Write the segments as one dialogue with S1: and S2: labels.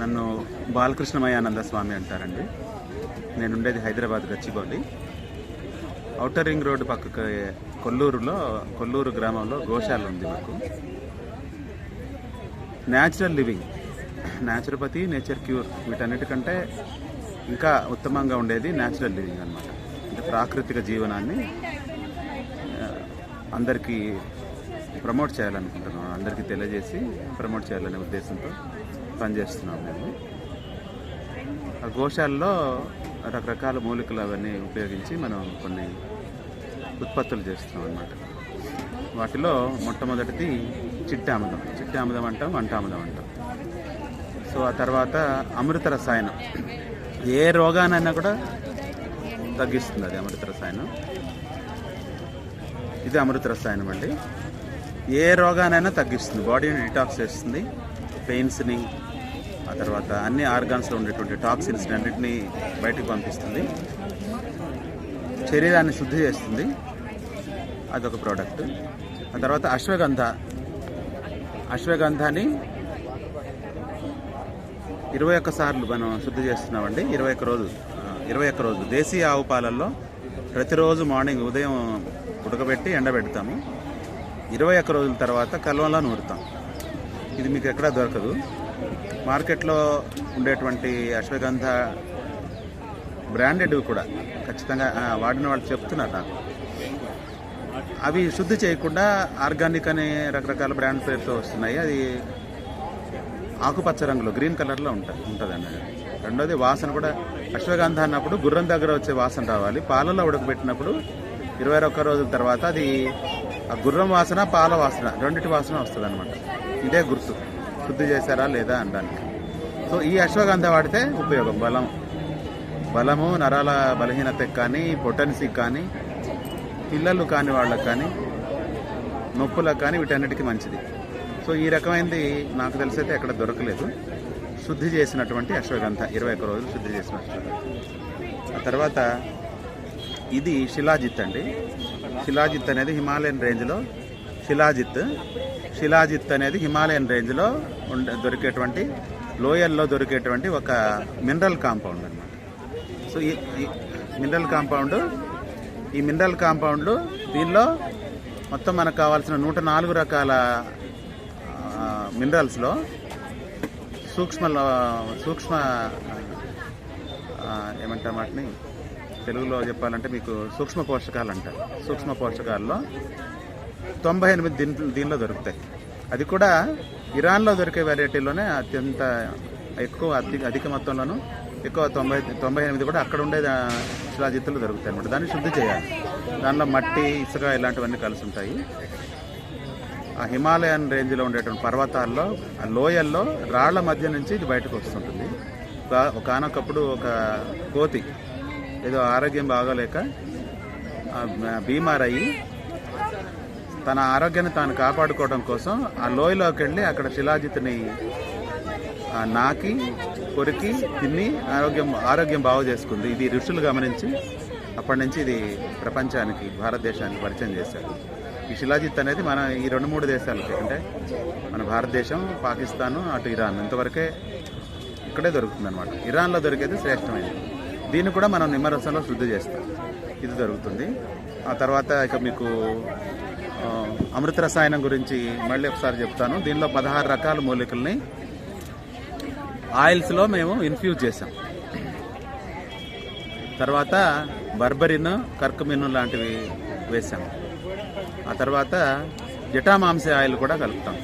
S1: నన్ను బాలకృష్ణమయానంద స్వామి అంటారండి. నేను ఉండేది Hyderabad Gachibowli. Outer ring road పక్కకి కొల్లూరు గ్రామంలో గోశాల ఉంది మాకు. Natural living, naturopathy, nature cure వీటన్నిటికంటే ఇంకా ఉత్తమంగా ఉండేది న్యాచురల్ లివింగ్ అన్నమాట. అంటే ప్రాకృతిక జీవనాన్ని అందరికీ ప్రమోట్ చేయాలనుకుంటున్నాం, అందరికీ తెలియజేసి ప్రమోట్ చేయాలనే ఉద్దేశంతో పనిచేస్తున్నాం మేము. ఆ గోశాలలో రకరకాల మూలికలు అవన్నీ ఉపయోగించి మనం కొన్ని ఉత్పత్తులు చేస్తున్నాం అన్నమాట. వాటిలో మొట్టమొదటిది చిట్టి ఆముదం అంటాం, వంటాముదం అంటాం. సో ఆ తర్వాత అమృత రసాయనం, ఏ రోగానైనా కూడా తగ్గిస్తుంది అది అమృత రసాయనం. ఇది అమృత రసాయనం అండి. ఏ రోగానైనా తగ్గిస్తుంది, బాడీని డిటాక్స్ చేస్తుంది, పెయిన్స్ని, ఆ తర్వాత అన్ని ఆర్గాన్స్లో ఉండేటువంటి టాక్సిన్స్ని అన్నింటినీ బయటకు పంపిస్తుంది, శరీరాన్ని శుద్ధి చేస్తుంది, అదొక ప్రోడక్ట్. ఆ తర్వాత అశ్వగంధాన్ని 21 సార్లు మనం శుద్ధి చేస్తున్నామండి. 21 రోజులు దేశీయ ఆవు పాలల్లో ప్రతిరోజు మార్నింగ్ ఉదయం ఉడకబెట్టి ఎండబెడతాము. 21 రోజుల తర్వాత కల్వంలో నూరుతాం. ఇది మీకు ఎక్కడా దొరకదు. మార్కెట్లో ఉండేటువంటి అశ్వగంధ బ్రాండెడ్ కూడా ఖచ్చితంగా వాడిన వాళ్ళు చెప్తున్నారు నాకు. అవి శుద్ధి చేయకుండా ఆర్గానిక్ అనే రకరకాల బ్రాండ్ పేరుతో వస్తున్నాయి. అది ఆకుపచ్చ రంగులో గ్రీన్ కలర్లో ఉంటుందండి. రెండోది వాసన కూడా, అశ్వగంధ అన్నప్పుడు గుర్రం దగ్గర వచ్చే వాసన రావాలి. పాలలో ఉడకబెట్టినప్పుడు 21 రోజుల తర్వాత అది ఆ గుర్రం వాసన, పాల వాసన, రెండింటి వాసన వస్తుంది అనమాట. ఇదే గుర్తు శుద్ధి చేశారా లేదా అనడానికి. సో ఈ అశ్వగంధ వాడితే ఉపయోగం, బలము, నరాల బలహీనతకి కానీ, పొటెన్సీకి కానీ, పిల్లలు కాని వాళ్ళకి కానీ, నొప్పులకు కానీ, వీటన్నిటికీ మంచిది. సో ఈ రకమైనది నాకు తెలిసైతే ఎక్కడ దొరకలేదు. శుద్ధి చేసినటువంటి అశ్వగంధ, 21 రోజులు శుద్ధి చేసిన అశ్వగంధ. ఆ తర్వాత ఇది శిలాజిత్ అండి. శిలాజిత్ అనేది హిమాలయన్ రేంజ్లో శిలాజిత్ అనేది హిమాలయన్ రేంజ్లో దొరికేటువంటి, లోయల్లో దొరికేటువంటి ఒక మినరల్ కాంపౌండ్ అన్నమాట. సో ఈ మినరల్ కాంపౌండ్లు దీనిలో మొత్తం మనకు కావాల్సిన 104 రకాల మినరల్స్లో సూక్ష్మ ఏమంటారు వాటిని తెలుగులో చెప్పాలంటే మీకు సూక్ష్మ పోషకాలు అంటారు. సూక్ష్మ పోషకాల్లో 98 దీనిలో దొరుకుతాయి. అది కూడా ఇరాన్లో దొరికే వెరైటీలోనే అత్యంత అధిక మొత్తంలోనూ ఎక్కువ 98 కూడా అక్కడ ఉండే శిలాజిత్తులు దొరుకుతాయి అన్నమాట. దాన్ని శుద్ధి చేయాలి. దానిలో మట్టి, ఇసుక ఇలాంటివన్నీ కలిసి ఉంటాయి. ఆ హిమాలయన్ రేంజ్లో ఉండేటువంటి పర్వతాల్లో, ఆ లోయల్లో రాళ్ల మధ్య నుంచి ఇది బయటకు వస్తుంటుంది. ఒకనొకప్పుడు ఒక కోతి ఏదో ఆరోగ్యం బాగోలేక బీమార్ అయ్యి తన ఆరోగ్యాన్ని తాను కాపాడుకోవడం కోసం ఆ లోయలోకి వెళ్ళి అక్కడ శిలాజిత్తుని నాకి, కొరికి, తిని ఆరోగ్యం బాగు చేసుకుంది. ఇది ఋషులు గమనించి అప్పటి నుంచి ఇది ప్రపంచానికి, భారతదేశానికి పరిచయం చేశారు. ఈ శిలాజిత్ అనేది మన ఈ 2-3 దేశాలకి, అంటే మన భారతదేశం, పాకిస్తాను, అటు ఇరాన్, ఇంతవరకే ఇక్కడే దొరుకుతుంది అనమాట. ఇరాన్లో దొరికేది శ్రేష్టమైనది. దీన్ని కూడా మనం నిమ్మరసంలో శుద్ధి చేస్తాం. ఇది దొరుకుతుంది. ఆ తర్వాత ఇక మీకు అమృత రసాయనం గురించి మళ్ళీ ఒకసారి చెప్తాను. దీనిలో 16 రకాల మూలికల్ని ఆయిల్స్లో మేము ఇన్ఫ్యూజ్ చేసాం. తర్వాత బర్బరిన్, కర్కుమిన్ లాంటివి వేసాం. ఆ తర్వాత జటామాంస ఆయిల్ కూడా కలుపుతాం.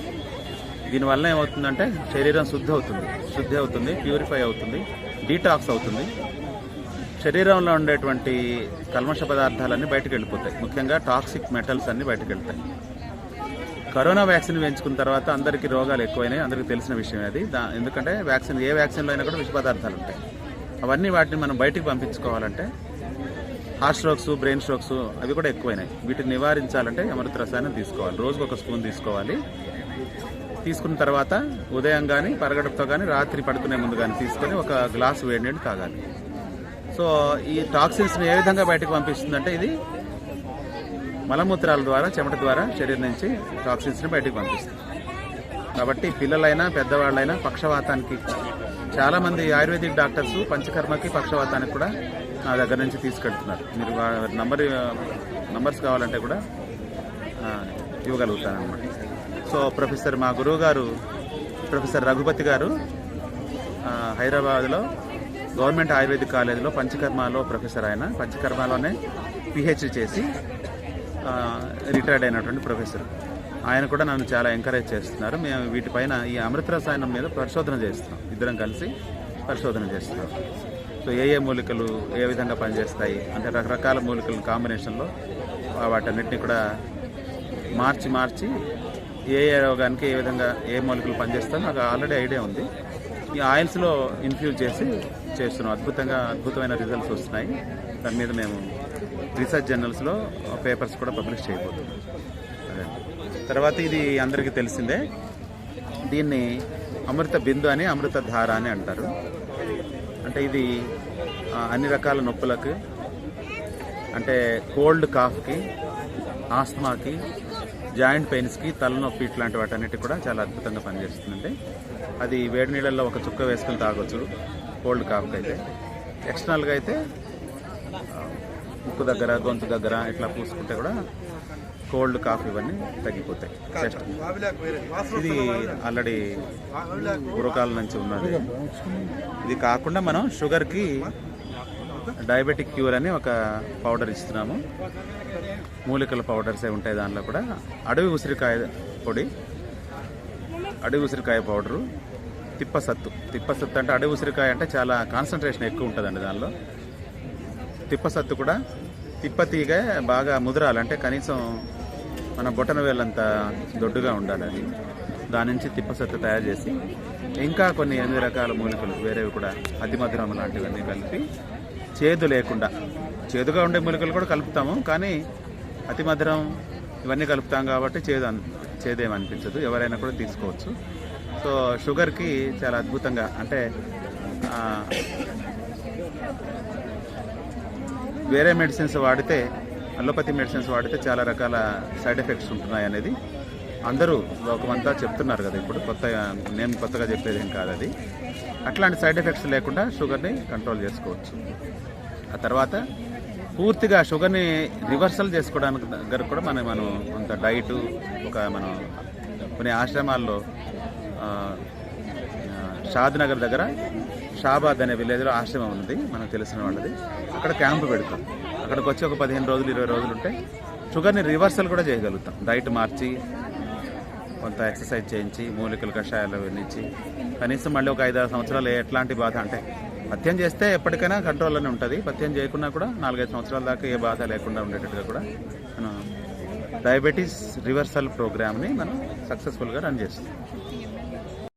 S1: దీనివల్ల ఏమవుతుందంటే శరీరం శుద్ధి అవుతుంది, ప్యూరిఫై అవుతుంది, డీటాక్స్ అవుతుంది. శరీరంలో ఉండేటువంటి కల్మష పదార్థాలన్నీ బయటకు వెళ్ళిపోతాయి. ముఖ్యంగా టాక్సిక్ మెటల్స్ అన్నీ బయటకు వెళ్తాయి. కరోనా వ్యాక్సిన్ వేయించుకున్న తర్వాత అందరికీ రోగాలు ఎక్కువైనాయి, అందరికీ తెలిసిన విషయం అది. ఎందుకంటే ఏ వ్యాక్సిన్లో అయినా కూడా విష పదార్థాలు ఉంటాయి. వాటిని మనం బయటికి పంపించుకోవాలంటే హార్ట్ స్ట్రోక్స్, బ్రెయిన్ స్ట్రోక్స్ అవి కూడా ఎక్కువైనాయి. వీటిని నివారించాలంటే అమృత రసాయనం తీసుకోవాలి. రోజుకు 1 స్పూన్ తీసుకోవాలి. తీసుకున్న తర్వాత ఉదయం కానీ, పరగడుపుతో కానీ, రాత్రి పడుకునే ముందు కానీ తీసుకొని 1 గ్లాసు వేడి నీళ్ళు తాగాలి. సో ఈ టాక్సిన్స్ని ఏ విధంగా బయటకు పంపిస్తుందంటే ఇది మలమూత్రాల ద్వారా, చెమట ద్వారా శరీరం నుంచి టాక్సిన్స్ని బయటకు పంపిస్తుంది. కాబట్టి పిల్లలైనా, పెద్దవాళ్ళైనా పక్షవాతానికి చాలామంది ఆయుర్వేదిక్ డాక్టర్స్ పంచకర్మకి పక్షవాతానికి కూడా నా దగ్గర నుంచి తీసుకెళ్తున్నారు. మీరు నంబర్స్ కావాలంటే కూడా ఇవ్వగలుగుతాను అనమాట. సో మా గురువు గారు ప్రొఫెసర్ రఘుపతి గారు హైదరాబాద్లో గవర్నమెంట్ ఆయుర్వేదిక్ కాలేజీలో పంచకర్మలో ప్రొఫెసర్. ఆయన పంచకర్మలోనే పిహెచ్డి చేసి రిటైర్డ్ అయినటువంటి ప్రొఫెసర్. ఆయన కూడా నన్ను చాలా ఎంకరేజ్ చేస్తున్నారు. మేము వీటిపైన ఈ అమృత రసాయనం మీద పరిశోధన చేస్తున్నాం, ఇద్దరం కలిసి పరిశోధన చేస్తున్నాం. సో ఏ మూలికలు ఏ విధంగా పనిచేస్తాయి అంటే రకరకాల మూలికల కాంబినేషన్లో వాటన్నిటిని కూడా మార్చి ఏ రోగానికి ఏ విధంగా ఏ మూలికలు పనిచేస్తాయో నాకు ఆల్రెడీ ఐడియా ఉంది. ఈ ఆయిల్స్లో ఇన్ఫ్యూజ్ చేసి చేస్తున్నాం. అద్భుతమైన రిజల్ట్స్ వస్తున్నాయి. దాని మీద మేము రీసెర్చ్ జర్నల్స్లో పేపర్స్ కూడా పబ్లిష్ చేయబోతున్నాం. అదే తర్వాత ఇది అందరికీ తెలిసిందే, దీన్ని అమృత బిందు అని అమృత ధార అని అంటారు. అంటే ఇది అన్ని రకాల నొప్పులకు, అంటే కోల్డ్ కాఫ్కి, ఆస్తమాకి, జాయింట్ పెయిన్స్కి, తలనొప్పి ఇట్లాంటి వాటన్నిటి కూడా చాలా అద్భుతంగా పనిచేస్తుందంటే అది వేడి నీళ్ళల్లో ఒక చుక్క వేసుకొని తాగొచ్చు. కోల్డ్ కాఫ్కి అయితే ఎక్స్టర్నల్గా అయితే ముక్కు దగ్గర గొంతు దగ్గర ఇట్లా పూసుకుంటే కూడా కోల్డ్ కాఫ్ ఇవన్నీ తగ్గిపోతాయి. ఇది ఆల్రెడీ పూర్వకాలం నుంచి ఉన్నది. ఇది కాకుండా మనం షుగర్కి డయాబెటిక్ క్యూర్ అని ఒక పౌడర్ ఇస్తున్నాము. మూలికల పౌడర్సే ఉంటాయి దానిలో కూడా. అడవి ఉసిరికాయ పొడి, అడవి ఉసిరికాయ పౌడరు, తిప్పసత్తు అంటే అడవి ఉసిరికాయ అంటే చాలా కాన్సన్ట్రేషన్ ఎక్కువ ఉంటుందండి దానిలో. తిప్పసత్తు కూడా తిప్పతీగ బాగా ముదరాలంటే కనీసం మన బొటన వేలంత దొడ్డుగా ఉండాలని దాని నుంచి తిప్పసత్తు తయారు చేసి ఇంకా కొన్ని 8 రకాల మూలికలు వేరేవి కూడా అతిమధురం లాంటివన్నీ కలిపి చేదు లేకుండా, చేదుగా ఉండే మూలికలు కూడా కలుపుతాము కానీ అతి మధురం ఇవన్నీ కలుపుతాం కాబట్టి చేదేమనిపించదు, ఎవరైనా కూడా తీసుకోవచ్చు. సో షుగర్కి చాలా అద్భుతంగా, అంటే వేరే మెడిసిన్స్ వాడితే, అలోపతి మెడిసిన్స్ వాడితే చాలా రకాల సైడ్ ఎఫెక్ట్స్ ఉంటున్నాయి అనేది అందరూ లోకమంతా చెప్తున్నారు కదా. ఇప్పుడు నేను కొత్తగా చెప్పేది ఏం కాదు అది. అట్లాంటి సైడ్ ఎఫెక్ట్స్ లేకుండా షుగర్ని కంట్రోల్ చేసుకోవచ్చు. ఆ తర్వాత పూర్తిగా షుగర్ని రివర్సల్ చేసుకోవడానికి దగ్గర కూడా మనం కొంత డైటు, మనం కొన్ని ఆశ్రమాల్లో షాద్నగర్ దగ్గర షాబాద్ అనే విలేజ్లో ఆశ్రమం ఉంది, మనకు తెలిసిన వాళ్ళది. అక్కడ క్యాంపు పెడతాం. అక్కడికి వచ్చి ఒక 15 రోజులు 20 రోజులు ఉంటే షుగర్ని రివర్సల్ కూడా చేయగలుగుతాం. డైట్ మార్చి, కొంత ఎక్సర్సైజ్ చేయించి, మూలికలు కషాయాలు ఇచ్చి కనీసం మళ్ళీ ఒక 5-6 సంవత్సరాలు ఎట్లాంటి బాధ, అంటే పథ్యం చేస్తే ఎప్పటికైనా కంట్రోల్లోనే ఉంటుంది. పథ్యం చేయకుండా కూడా 4-5 సంవత్సరాల దాకా ఏ బాధ లేకుండా ఉండేటట్టుగా కూడా మనం డయాబెటీస్ రివర్సల్ ప్రోగ్రామ్ని మనం సక్సెస్ఫుల్గా రన్ చేస్తాం.